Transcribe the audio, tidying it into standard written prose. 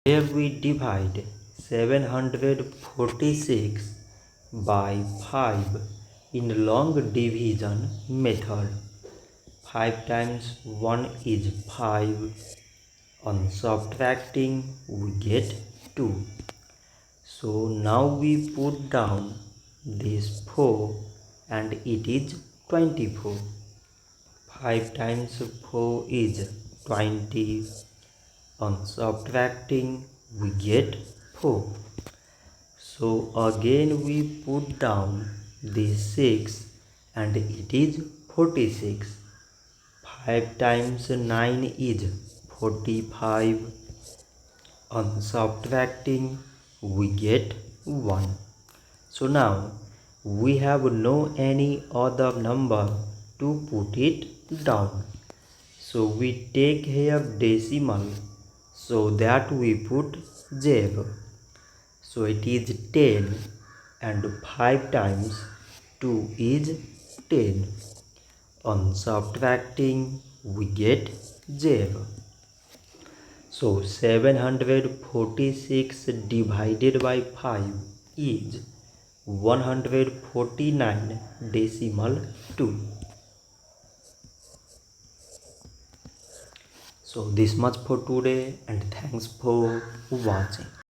Here we divide 746 by 5 in long division method. 5 times 1 is 5. On subtracting we get 2. So now we put down this 4 and it is 24. 5 times 4 is 20. On subtracting we get 4. So again we put down this 6 and it is 46. 5 times 9 is 45. On subtracting we get 1. So now we have no any other number to put it down. So we take here decimal, so that we put 0. So it is 10 and 5 times 2 is 10. On subtracting we get 0. So 746 divided by 5 is 149.2. So this much for today and thanks for watching.